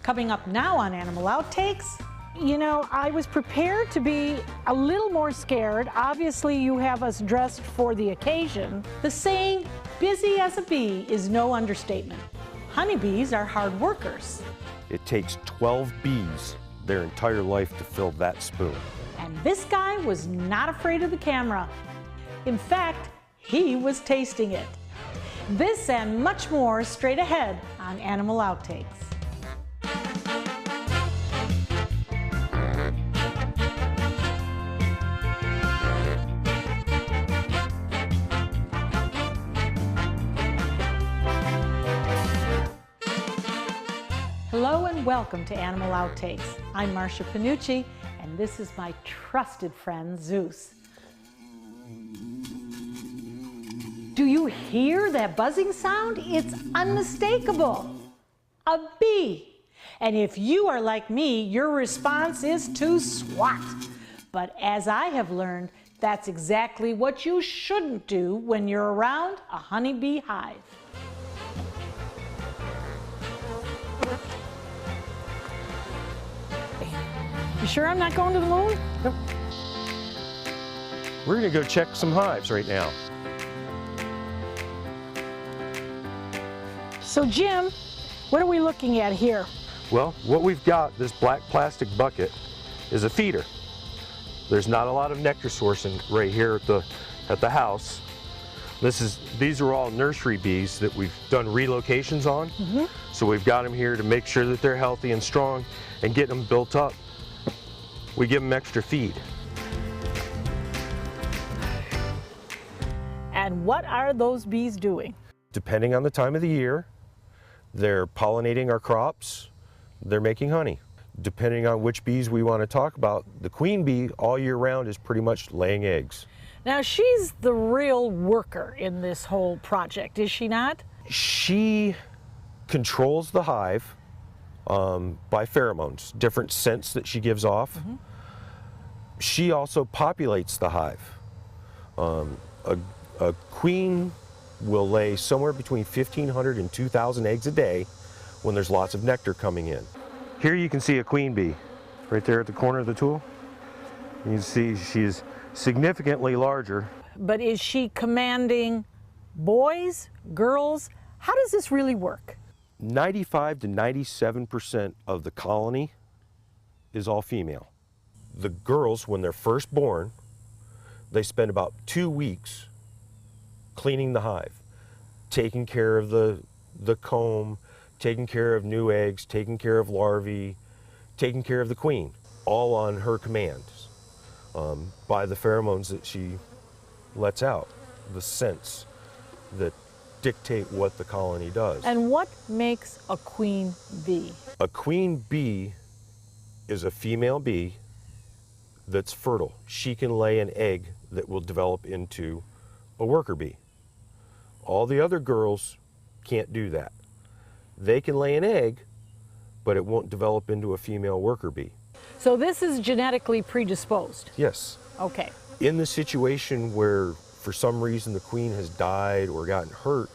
Coming up now on Animal Outtakes. You know, I was prepared to be a little more scared. Obviously, you have us dressed for the occasion. The saying, busy as a bee, is no understatement. Honeybees are hard workers. It takes 12 bees their entire life to fill that spoon. And this guy was not afraid of the camera. In fact, he was tasting it. This and much more straight ahead on Animal Outtakes. Hello and welcome to Animal Outtakes. I'm Marcia Panucci, and this is my trusted friend, Zeus. Do you hear that buzzing sound? It's unmistakable. A bee. And if you are like me, your response is to swat. But as I have learned, that's exactly what you shouldn't do when you're around a honeybee hive. You sure I'm not going to the moon? Nope. We're going to go check some hives right now. So Jim, what are we looking at here? Well, what we've got, this black plastic bucket, is a feeder. There's not a lot of nectar sourcing right here at the house. These are all nursery bees that we've done relocations on. So we've got them here to make sure that they're healthy and strong and get them built up. We give them extra feed. And what are those bees doing? Depending on the time of the year, they're pollinating our crops, they're making honey. Depending on which bees we want to talk about, the queen bee all year round is pretty much laying eggs. Now she's the real worker in this whole project, is she not? She controls the hive by pheromones, different scents that she gives off. She also populates the hive. A queen will lay somewhere between 1,500 and 2,000 eggs a day when there's lots of nectar coming in. Here you can see a queen bee right there at the corner of the tool. You can see she's significantly larger. But is she commanding boys, girls? How does this really work? 95 to 97% of the colony is all female. The girls, when they're first born, they spend about 2 weeks cleaning the hive, taking care of the comb, taking care of new eggs, taking care of larvae, taking care of the queen, all on her commands by the pheromones that she lets out, the scents that dictate what the colony does. And what makes a queen bee? A queen bee is a female bee that's fertile. She can lay an egg that will develop into a worker bee. All the other girls can't do that. They can lay an egg, but it won't develop into a female worker bee. So this is genetically predisposed? Yes. Okay. In the situation where for some reason the queen has died or gotten hurt,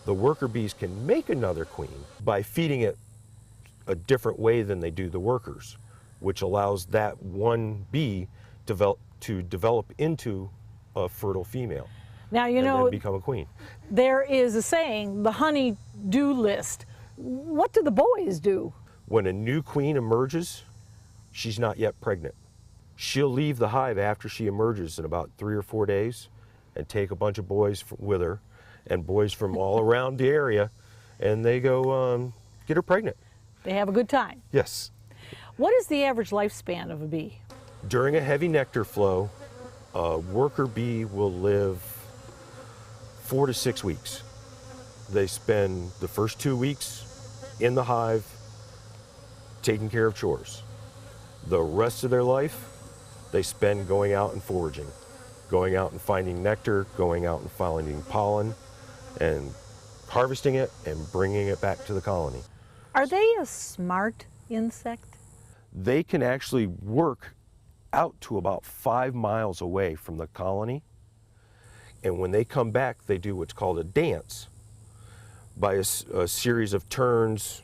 the worker bees can make another queen by feeding it a different way than they do the workers, which allows that one bee to develop into a fertile female. Now, you know, then become a queen. There is a saying, the honey-do list. What do the boys do? When a new queen emerges, she's not yet pregnant. She'll leave the hive after she emerges in about 3 or 4 days and take a bunch of boys with her and boys from all around the area, and they go get her pregnant. They have a good time. Yes. What is the average lifespan of a bee? During a heavy nectar flow, a worker bee will live 4 to 6 weeks. They spend the first 2 weeks in the hive taking care of chores. The rest of their life, they spend going out and foraging, going out and finding nectar, going out and finding pollen, and harvesting it and bringing it back to the colony. Are they a smart insect? They can actually work out to about 5 miles away from the colony, and when they come back, they do what's called a dance by a series of turns,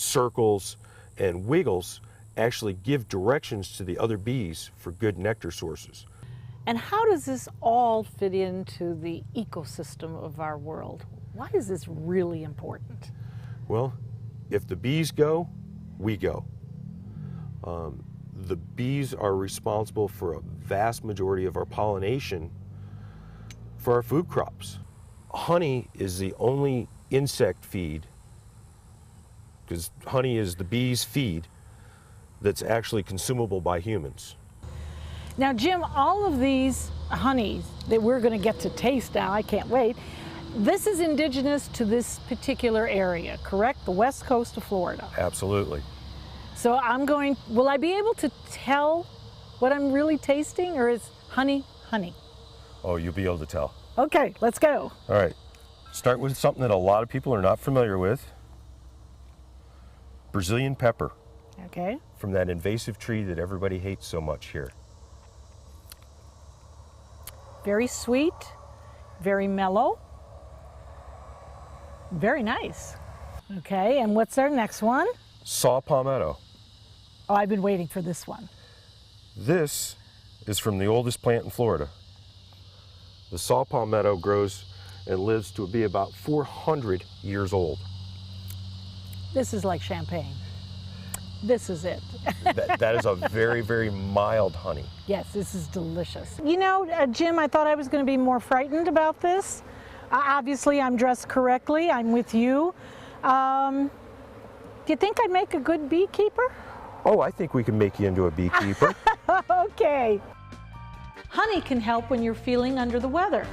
circles, and wiggles actually give directions to the other bees for good nectar sources. And how does this all fit into the ecosystem of our world? Why is this really important? Well, if the bees go, we go. The bees are responsible for a vast majority of our pollination for our food crops. Honey is the only insect feed, because honey is the bees' feed, that's actually consumable by humans. Now, Jim, all of these honeys that we're going to get to taste now, I can't wait, this is indigenous to this particular area, correct? The west coast of Florida. Absolutely. So will I be able to tell what I'm really tasting, or is honey honey? Oh, you'll be able to tell. Okay, let's go. All right, start with something that a lot of people are not familiar with. Brazilian pepper. Okay. From that invasive tree that everybody hates so much here. Very sweet, very mellow, very nice. Okay, and what's our next one? Saw palmetto. Oh, I've been waiting for this one. This is from the oldest plant in Florida. The saw palmetto grows and lives to be about 400 years old. This is like champagne. This is it. that is a very, very mild honey. Yes, this is delicious. You know, Jim, I thought I was going to be more frightened about this. Obviously, I'm dressed correctly. I'm with you. Do you think I'd make a good beekeeper? Oh, I think we can make you into a beekeeper. Okay. Honey can help when you're feeling under the weather.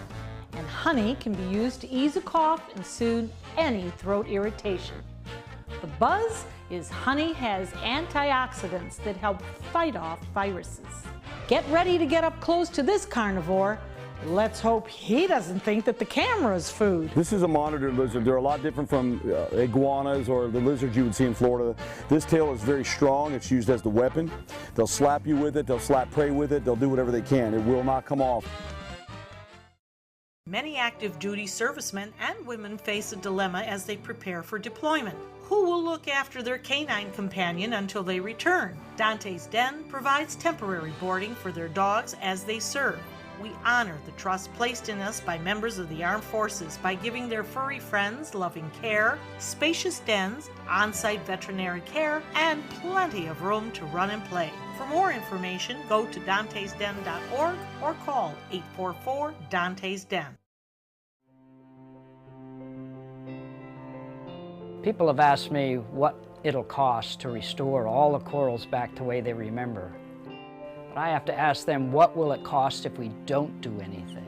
And honey can be used to ease a cough and soothe any throat irritation. The buzz is honey has antioxidants that help fight off viruses. Get ready to get up close to this carnivore. Let's hope he doesn't think that the camera's food. This is a monitored lizard. They're a lot different from iguanas or the lizards you would see in Florida. This tail is very strong. It's used as the weapon. They'll slap you with it. They'll slap prey with it. They'll do whatever they can. It will not come off. Many active duty servicemen and women face a dilemma as they prepare for deployment. Who will look after their canine companion until they return? Dante's Den provides temporary boarding for their dogs as they serve. We honor the trust placed in us by members of the armed forces by giving their furry friends loving care, spacious dens, on-site veterinary care, and plenty of room to run and play. For more information, go to dantesden.org or call 844-DANTES-DEN. People have asked me what it'll cost to restore all the corals back the way they remember. But I have to ask them, what will it cost if we don't do anything?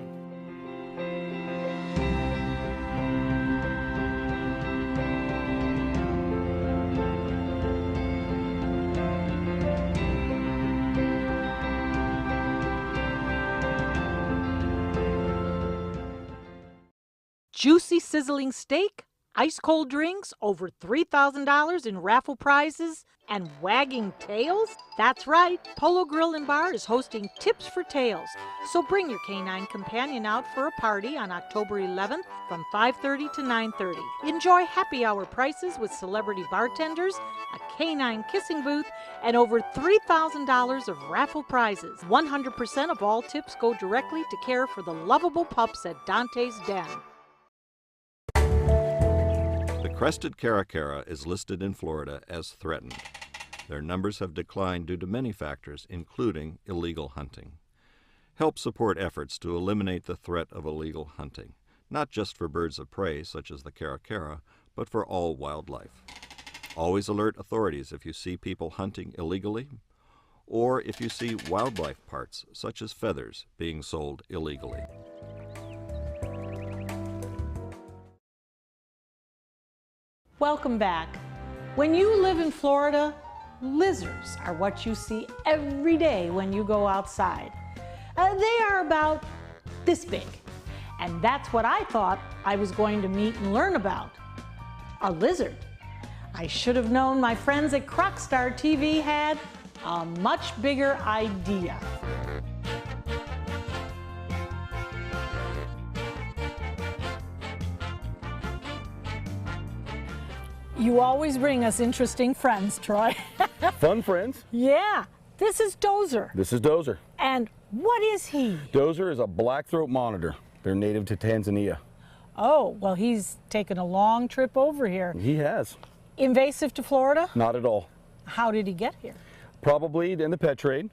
Juicy sizzling steak, ice cold drinks, over $3,000 in raffle prizes, and wagging tails? That's right, Polo Grill and Bar is hosting Tips for Tails. So bring your canine companion out for a party on October 11th from 5:30 to 9:30. Enjoy happy hour prices with celebrity bartenders, a canine kissing booth, and over $3,000 of raffle prizes. 100% of all tips go directly to care for the lovable pups at Dante's Den. The crested caracara is listed in Florida as threatened. Their numbers have declined due to many factors, including illegal hunting. Help support efforts to eliminate the threat of illegal hunting, not just for birds of prey such as the caracara, but for all wildlife. Always alert authorities if you see people hunting illegally, or if you see wildlife parts such as feathers being sold illegally. Welcome back. When you live in Florida, lizards are what you see every day when you go outside. They are about this big, and that's what I thought I was going to meet and learn about. A lizard. I should have known my friends at Crocstar TV had a much bigger idea. You always bring us interesting friends, Troy. Fun friends. Yeah, this is Dozer. This is Dozer. And what is he? Dozer is a black-throat monitor. They're native to Tanzania. Oh, well, he's taken a long trip over here. He has. Invasive to Florida? Not at all. How did he get here? Probably in the pet trade.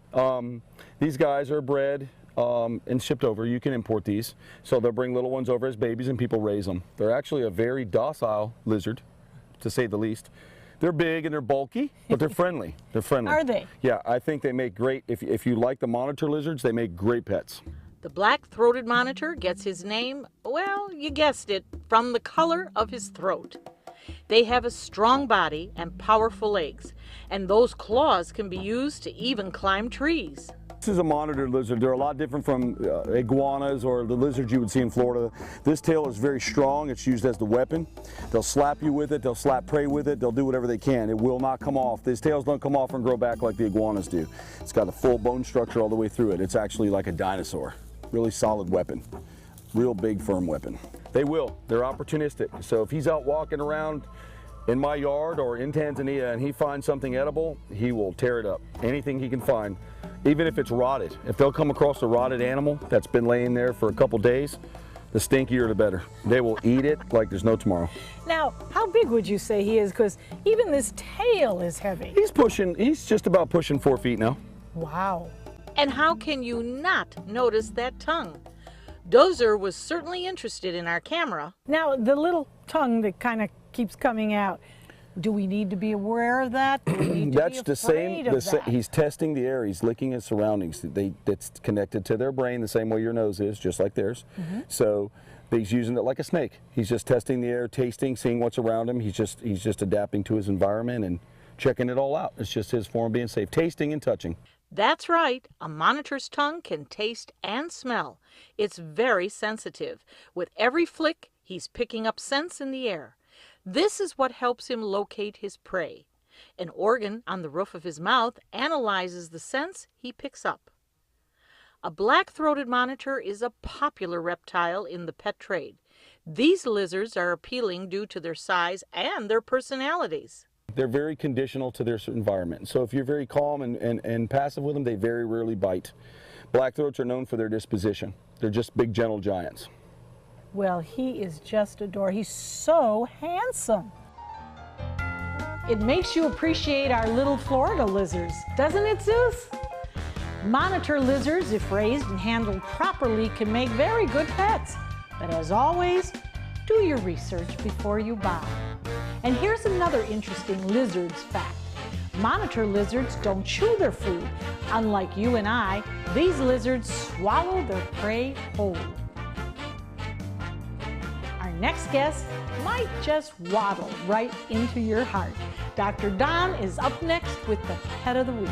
These guys are bred and shipped over. You can import these. So they'll bring little ones over as babies and people raise them. They're actually a very docile lizard, to say the least. They're big and they're bulky, but they're friendly. They're friendly. Are they? Yeah, I think they make great, if you like the monitor lizards, they make great pets. The black-throated monitor gets his name, well, you guessed it, from the color of his throat. They have a strong body and powerful legs, and those claws can be used to even climb trees. This is a monitor lizard. They're a lot different from iguanas or the lizards you would see in Florida. This tail is very strong. It's used as the weapon. They'll slap you with it. They'll slap prey with it. They'll do whatever they can. It will not come off. These tails don't come off and grow back like the iguanas do. It's got a full bone structure all the way through it. It's actually like a dinosaur. Really solid weapon. Real big, firm weapon. They will. They're opportunistic. So if he's out walking around in my yard or in Tanzania and he finds something edible, he will tear it up. Anything he can find, even if it's rotted. If they'll come across a rotted animal that's been laying there for a couple days, the stinkier the better. They will eat it like there's no tomorrow. Now, how big would you say he is? Because even this tail is heavy. He's just about pushing 4 feet now. Wow. And how can you not notice that tongue? Dozer was certainly interested in our camera. Now, the little tongue that kind of keeps coming out, do we need to be aware of that? Do we need to That's be the same. afraid of that? He's testing the air. He's licking his surroundings. It's connected to their brain the same way your nose is, just like theirs. So he's using it like a snake. He's just testing the air, tasting, seeing what's around him. He's just adapting to his environment and checking it all out. It's just his form of being safe, tasting and touching. That's right, a monitor's tongue can taste and smell. It's very sensitive. With every flick, he's picking up scents in the air. This is what helps him locate his prey. An organ on the roof of his mouth analyzes the scents he picks up. A black-throated monitor is a popular reptile in the pet trade. These lizards are appealing due to their size and their personalities. They're very conditional to their environment. So if you're very calm and passive with them, they very rarely bite. Blackthroats are known for their disposition. They're just big, gentle giants. Well, he is just adorable. He's so handsome. It makes you appreciate our little Florida lizards, doesn't it, Zeus? Monitor lizards, if raised and handled properly, can make very good pets. But as always, do your research before you buy. And here's another interesting lizards fact. Monitor lizards don't chew their food. Unlike you and I, these lizards swallow their prey whole. Our next guest might just waddle right into your heart. Dr. Don is up next with the Pet of the Week.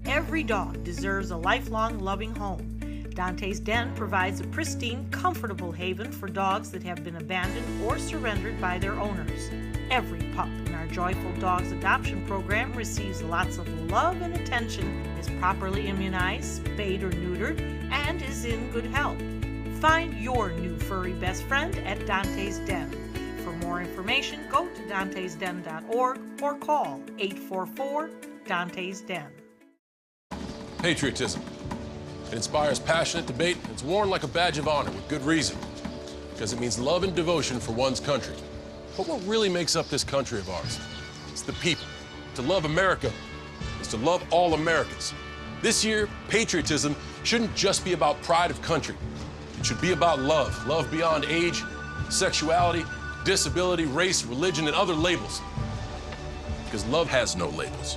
Every dog deserves a lifelong loving home. Dante's Den provides a pristine, comfortable haven for dogs that have been abandoned or surrendered by their owners. Every pup in our Joyful Dogs adoption program receives lots of love and attention, is properly immunized, spayed or neutered, and is in good health. Find your new furry best friend at Dante's Den. For more information, go to dantesden.org or call 844-DANTES-DEN. Patriotism. It inspires passionate debate, and it's worn like a badge of honor with good reason, because it means love and devotion for one's country. But what really makes up this country of ours? It's the people. To love America is to love all Americans. This year, patriotism shouldn't just be about pride of country. It should be about love. Love beyond age, sexuality, disability, race, religion, and other labels. Because love has no labels.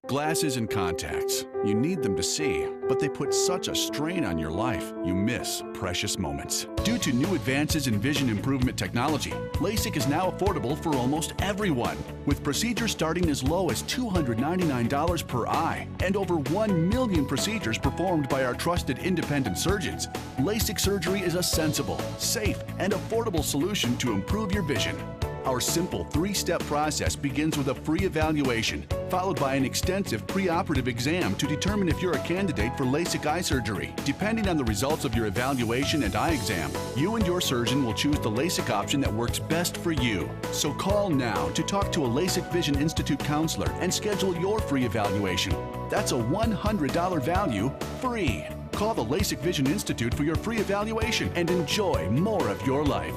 Glasses and contacts. You need them to see, but they put such a strain on your life, you miss precious moments. Due to new advances in vision improvement technology, LASIK is now affordable for almost everyone, with procedures starting as low as $299 per eye and over 1 million procedures performed by our trusted independent surgeons. LASIK surgery is a sensible, safe, and affordable solution to improve your vision. Our simple 3-step process begins with a free evaluation, followed by an extensive preoperative exam to determine if you're a candidate for LASIK eye surgery. Depending on the results of your evaluation and eye exam, you and your surgeon will choose the LASIK option that works best for you. So call now to talk to a LASIK Vision Institute counselor and schedule your free evaluation. That's a $100 value, free. Call the LASIK Vision Institute for your free evaluation and enjoy more of your life.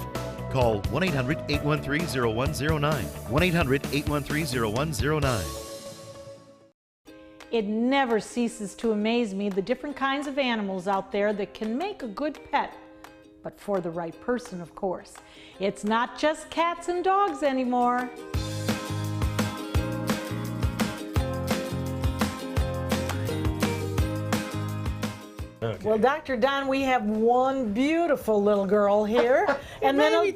Call 1-800-813-0109. 1-800-813-0109. It never ceases to amaze me the different kinds of animals out there that can make a good pet. But for the right person, of course. It's not just cats and dogs anymore. Okay. Well, Dr. Don, we have one beautiful little girl here, and then a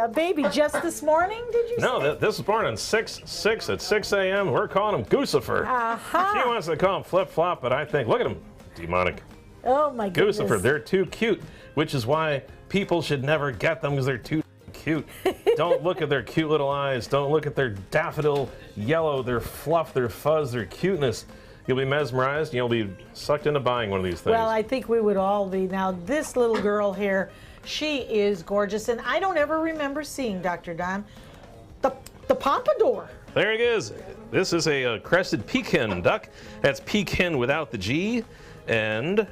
baby just this morning, did you say? No, this was born on 6/6 at 6 a.m. We're calling him Goosifer. She wants to call him Flip Flop, but I think, look at him, demonic. Oh my goodness. Goosifer, they're too cute, which is why people should never get them, because they're too cute. Don't look at their cute little eyes. Don't look at their daffodil yellow, their fluff, their fuzz, their cuteness. You'll be mesmerized, and you'll be sucked into buying one of these things. Well, I think we would all be. Now, this little girl here, she is gorgeous, and I don't ever remember seeing, Dr. Don, the pompadour. There it is. This is a crested pekin duck. That's pekin without the G. And,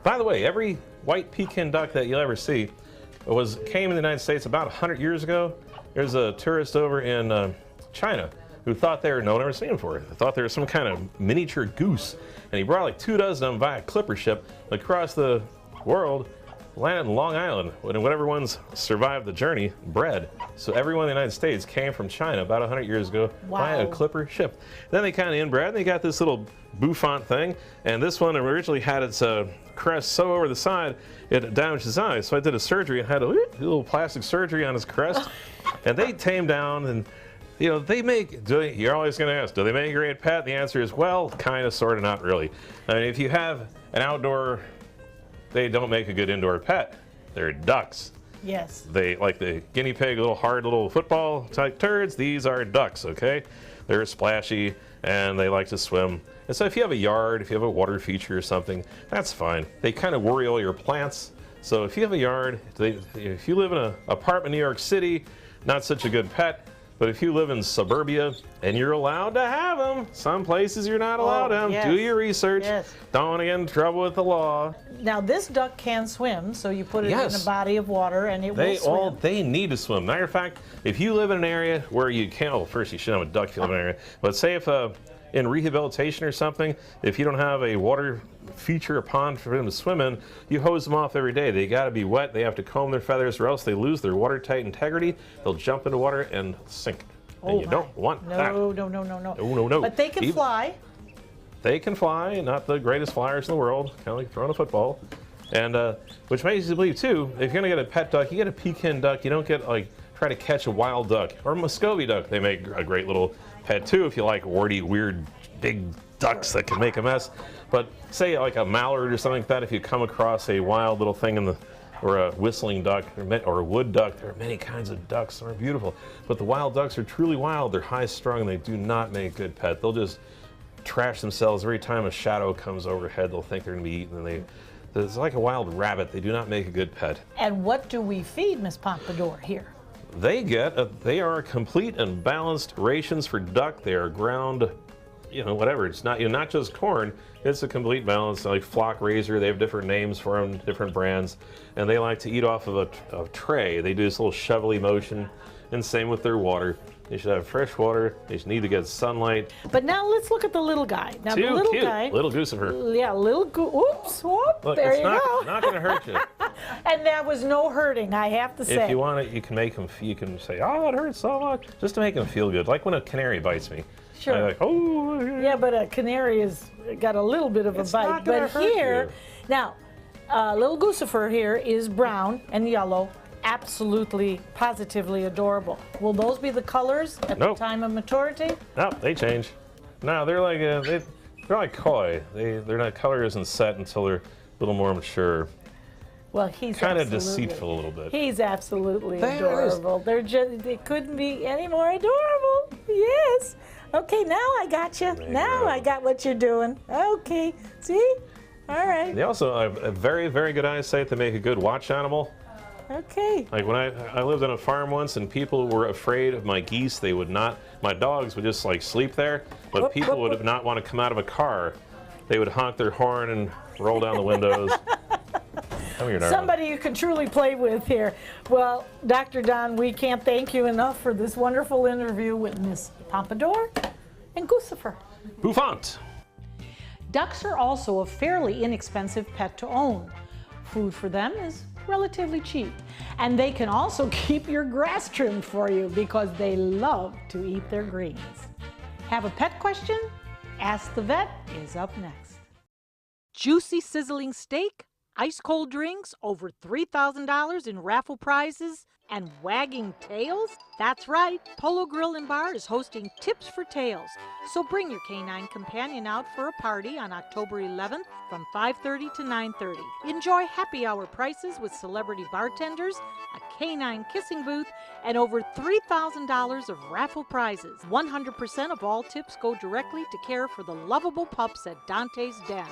by the way, every white pekin duck that you'll ever see came in the United States about 100 years ago. There's a tourist over in China who thought they were, no one ever seen them before. They thought they were some kind of miniature goose. And he brought like 2 dozen of them via clipper ship across the world, landed in Long Island, and whatever ones survived the journey, bred. So everyone in the United States came from China about 100 years ago via a clipper ship. Then they kind of inbred, and they got this little bouffant thing, and this one originally had its crest so over the side, it damaged his eyes. So I did a surgery and had a little plastic surgery on his crest, and they tamed down, and you know, you're always going to ask, do they make a great pet? The answer is, well, kind of, sort of, not really. I mean, if you have an outdoor, they don't make a good indoor pet. They're ducks. Yes. They, like the guinea pig, little hard little football type turds, these are ducks, okay? They're splashy and they like to swim. And so if you have a yard, if you have a water feature or something, that's fine. They kind of worry all your plants. So if you have a yard, if you live in an apartment in New York City, not such a good pet. But if you live in suburbia and you're allowed to have them, some places you're not allowed them. Yes. Do your research. Yes. Don't want to get in trouble with the law. Now this duck can swim, so you put it in a body of water and it will swim. They need to swim. Matter of fact, if you live in an area where you can't, well, first you shouldn't have a duck if you live in an area. But say if in rehabilitation or something, if you don't have a water feature, a pond for them to swim in, you hose them off every day. They got to be wet. They have to comb their feathers or else they lose their watertight integrity. They'll jump into water and sink. And you don't want that. No. But they can fly. They can fly, not the greatest flyers in the world, kind of like throwing a football. And which makes you believe too, if you're gonna get a pet duck, you get a pekin duck, you don't get like, try to catch a wild duck. Or a Muscovy duck, they make a great little pet too, if you like warty, weird, big ducks that can make a mess. But say like a mallard or something like that, if you come across a wild little thing or a whistling duck, or a wood duck. There are many kinds of ducks that are beautiful. But the wild ducks are truly wild. They're high strung. They do not make a good pet. They'll just trash themselves every time a shadow comes overhead. They'll think they're going to be eaten. And it's like a wild rabbit. They do not make a good pet. And what do we feed Miss Pompadour here? They are complete and balanced rations for duck. They are ground, whatever. It's not, not just corn. It's a complete balance, like Flock Razor. They have different names for them, different brands, and they like to eat off of a tray. They do this little shovelly motion, and same with their water. They should have fresh water. They should need to get sunlight. But now let's look at the little guy. Now the little guy, little Goosifer. Yeah, oops, whoop. Look, there you go. It's not going to hurt you. And that was no hurting, I have to say. If you want it, you can make him. You can say, "Oh, it hurts so much," just to make him feel good. Like when a canary bites me. Sure. I'm like, oh. Yeah, but a canary has got a little bit of a bite. But here, now, little Goosifer here is brown and yellow. Absolutely, positively adorable. Will those be the colors at the time of maturity? Nope, they change. No, they're like they're like koi. Their color isn't set until they're a little more mature. Well, he's kind of absolutely- deceitful a little bit. He's absolutely There's- adorable. They couldn't be any more adorable. Yes. Okay, now I got you. Now I got what you're doing. Okay. See? All right. They also have a very, very good eyesight to make a good watch animal. Okay. Like when I lived on a farm once and people were afraid of my geese, they would not, my dogs would just like sleep there, but people would not want to come out of a car. They would honk their horn and roll down the windows. Somebody you can truly play with here. Well, Dr. Don, we can't thank you enough for this wonderful interview with Miss Pompadour and Guccifer. Bouffant. Ducks are also a fairly inexpensive pet to own. Food for them is relatively cheap. And they can also keep your grass trimmed for you because they love to eat their greens. Have a pet question? Ask the Vet is up next. Juicy sizzling steak, ice cold drinks, over $3,000 in raffle prizes, and wagging tails? That's right, Polo Grill and Bar is hosting Tips for Tails. So bring your canine companion out for a party on October 11th from 5:30 to 9:30. Enjoy happy hour prices with celebrity bartenders, a canine kissing booth, and over $3,000 of raffle prizes. 100% of all tips go directly to care for the lovable pups at Dante's Den.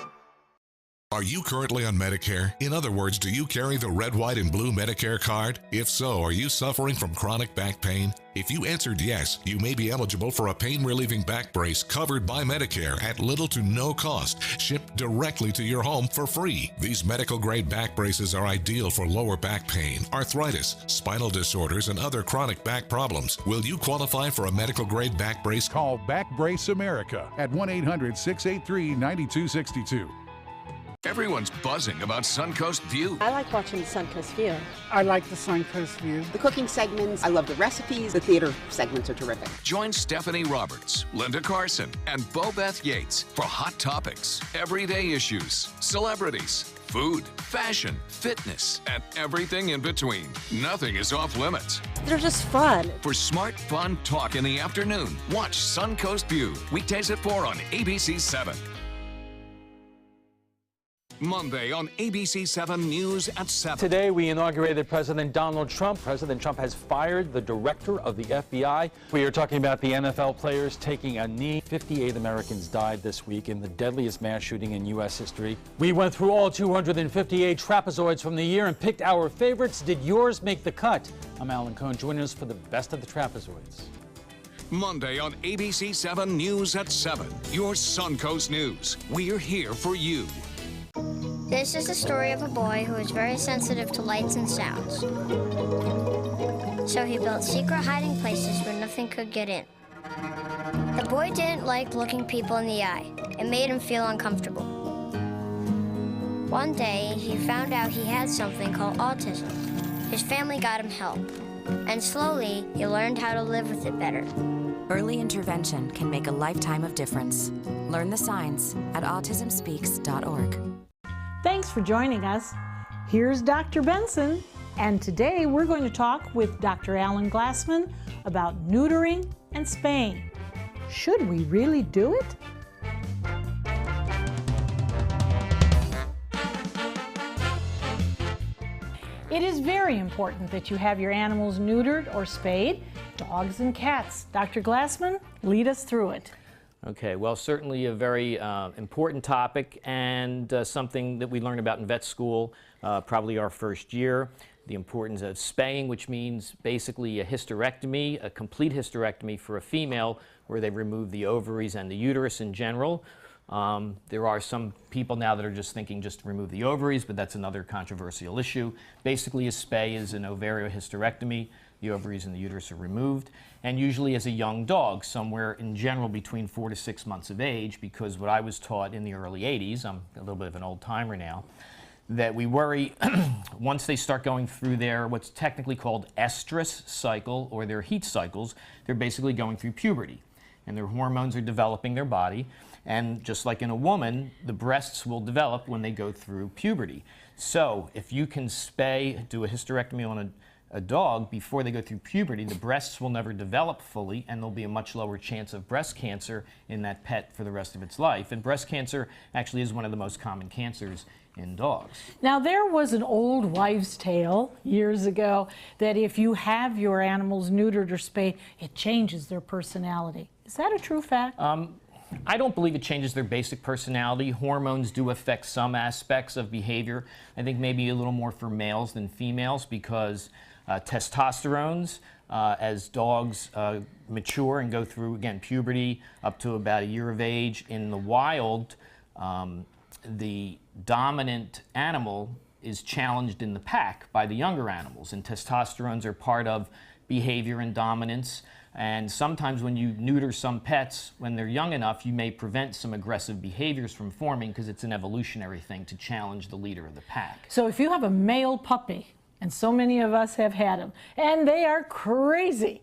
Are you currently on Medicare? In other words, do you carry the red, white, and blue Medicare card? If so, are you suffering from chronic back pain? If you answered yes, you may be eligible for a pain-relieving back brace covered by Medicare at little to no cost, shipped directly to your home for free. These medical-grade back braces are ideal for lower back pain, arthritis, spinal disorders, and other chronic back problems. Will you qualify for a medical-grade back brace? Call Back Brace America at 1-800-683-9262. Everyone's buzzing about Suncoast View. I like watching the Suncoast View. I like the Suncoast View. The cooking segments, I love the recipes. The theater segments are terrific. Join Stephanie Roberts, Linda Carson, and Bo Beth Yates for Hot Topics, everyday issues, celebrities, food, fashion, fitness, and everything in between. Nothing is off limits. They're just fun. For smart, fun talk in the afternoon, watch Suncoast View, weekdays at 4 on ABC 7. Monday on ABC 7 News at 7. Today we inaugurated President Donald Trump. President Trump has fired the director of the FBI. We are talking about the NFL players taking a knee. 58 Americans died this week in the deadliest mass shooting in U.S. history. We went through all 258 trapezoids from the year and picked our favorites. Did yours make the cut? I'm Alan Cohn. Join us for the best of the trapezoids. Monday on ABC 7 News at 7. Your Suncoast News. We're here for you. This is the story of a boy who is very sensitive to lights and sounds. So he built secret hiding places where nothing could get in. The boy didn't like looking people in the eye. It made him feel uncomfortable. One day, he found out he had something called autism. His family got him help. And slowly, he learned how to live with it better. Early intervention can make a lifetime of difference. Learn the signs at autismspeaks.org. Thanks for joining us. Here's Dr. Benson, and today we're going to talk with Dr. Alan Glassman about neutering and spaying. Should we really do it? It is very important that you have your animals neutered or spayed, dogs and cats. Dr. Glassman, lead us through it. Okay, well, certainly a very important topic and something that we learn about in vet school, probably our first year. The importance of spaying, which means basically a hysterectomy, a complete hysterectomy for a female where they remove the ovaries and the uterus in general. There are some people now that are just thinking just to remove the ovaries, but that's another controversial issue. Basically, a spay is an ovariohysterectomy. The ovaries and the uterus are removed, and usually as a young dog, somewhere in general between 4 to 6 months of age, because what I was taught in the early 80s, I'm a little bit of an old timer now, that we worry once they start going through their what's technically called estrus cycle or their heat cycles, they're basically going through puberty, and their hormones are developing their body, and just like in a woman, the breasts will develop when they go through puberty. So if you can spay, do a hysterectomy on a a dog, before they go through puberty, the breasts will never develop fully, and there'll be a much lower chance of breast cancer in that pet for the rest of its life. And breast cancer actually is one of the most common cancers in dogs. Now, there was an old wives' tale years ago that if you have your animals neutered or spayed, it changes their personality. Is that a true fact? I don't believe it changes their basic personality. Hormones do affect some aspects of behavior. I think maybe a little more for males than females, because testosterones, as dogs mature and go through, again, puberty up to about a year of age, in the wild, the dominant animal is challenged in the pack by the younger animals, and testosterones are part of behavior and dominance. And sometimes when you neuter some pets when they're young enough, you may prevent some aggressive behaviors from forming, because it's an evolutionary thing to challenge the leader of the pack. So if you have a male puppy, and so many of us have had them, and they are crazy,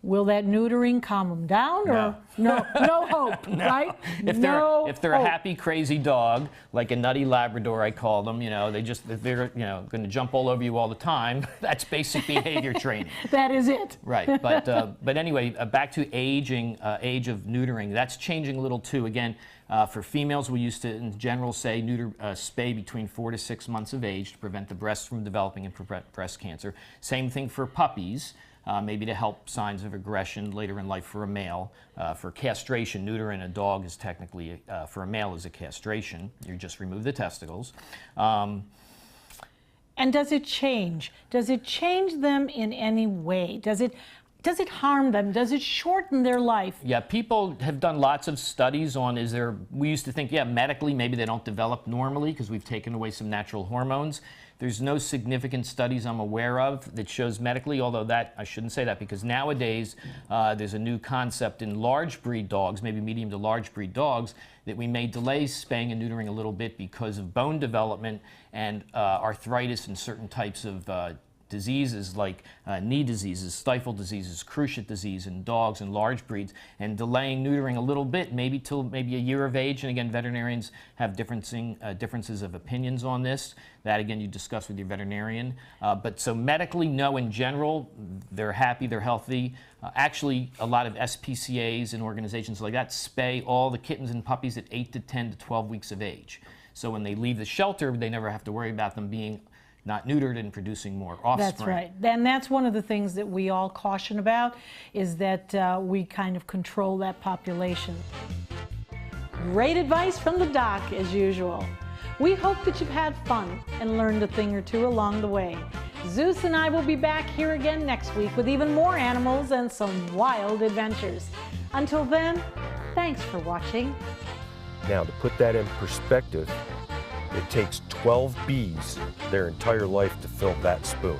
will that neutering calm them down, or no hope, No. right? If they're a happy, crazy dog, like a nutty Labrador, I call them, if they're going to jump all over you all the time, that's basic behavior training. That is it. Right, but anyway, back to aging, age of neutering, that's changing a little too. Again, for females, we used to, in general, say spay between 4 to 6 months of age to prevent the breasts from developing and prevent breast cancer. Same thing for puppies. Maybe to help signs of aggression later in life for a male. For castration, neutering a dog is technically, for a male, is a castration. You just remove the testicles. And does it change? Does it change them in any way? Does it harm them? Does it shorten their life? Yeah, people have done lots of studies on, we used to think, medically, maybe they don't develop normally because we've taken away some natural hormones. There's no significant studies I'm aware of that shows medically, although I shouldn't say that, because nowadays there's a new concept in large breed dogs, maybe medium to large breed dogs, that we may delay spaying and neutering a little bit because of bone development and arthritis and certain types of diseases like knee diseases, stifle diseases, cruciate disease in dogs and large breeds, and delaying neutering a little bit, maybe till maybe a year of age. And again, veterinarians have differences of opinions on this. That again, you discuss with your veterinarian. But so medically, no, in general, they're happy, they're healthy. Actually, a lot of SPCAs and organizations like that spay all the kittens and puppies at 8 to 10 to 12 weeks of age. So when they leave the shelter, they never have to worry about them being not neutered and producing more offspring. That's right. And that's one of the things that we all caution about, is that we kind of control that population. Great advice from the doc, as usual. We hope that you've had fun and learned a thing or two along the way. Zeus and I will be back here again next week with even more animals and some wild adventures. Until then, thanks for watching. Now, to put that in perspective, it takes 12 bees their entire life to fill that spoon.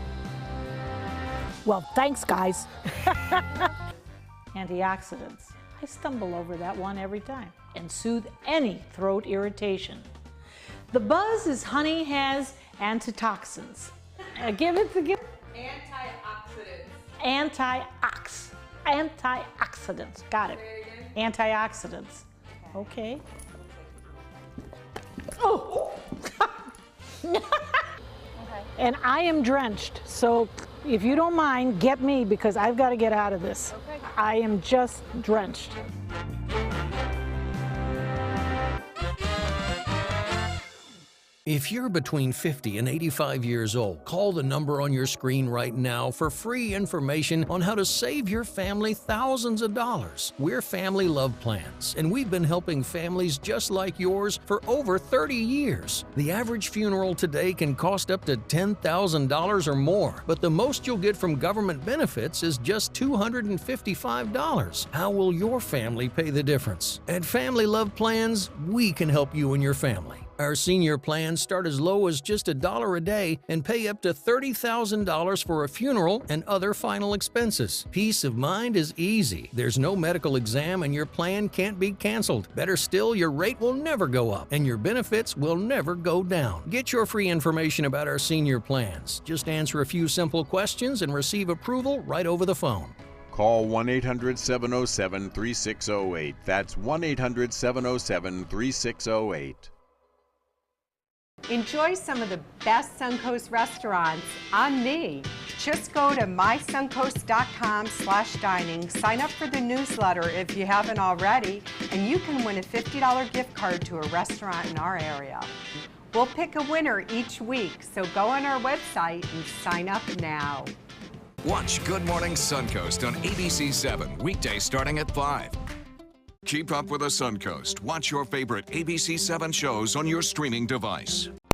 Well, thanks, guys. Antioxidants. I stumble over that one every time. And soothe any throat irritation. The buzz is honey has antitoxins. Give it. Antioxidants. Antioxidants. Got it. Antioxidants. Okay. Oh! And I am drenched, so if you don't mind, get me, because I've got to get out of this. Okay. I am just drenched. If you're between 50 and 85 years old, call the number on your screen right now for free information on how to save your family thousands of dollars. We're Family Love Plans, and we've been helping families just like yours for over 30 years. The average funeral today can cost up to $10,000 or more, but the most you'll get from government benefits is just $255. How will your family pay the difference? At Family Love Plans, we can help you and your family. Our senior plans start as low as just $1 a day and pay up to $30,000 for a funeral and other final expenses. Peace of mind is easy. There's no medical exam and your plan can't be canceled. Better still, your rate will never go up and your benefits will never go down. Get your free information about our senior plans. Just answer a few simple questions and receive approval right over the phone. Call 1-800-707-3608. That's 1-800-707-3608. Enjoy some of the best Suncoast restaurants on me. Just go to mysuncoast.com/dining, sign up for the newsletter if you haven't already, and you can win a $50 gift card to a restaurant in our area. We'll pick a winner each week, so go on our website and sign up now. Watch Good Morning Suncoast on ABC7, weekdays starting at 5. Keep up with the Suncoast. Watch your favorite ABC7 shows on your streaming device.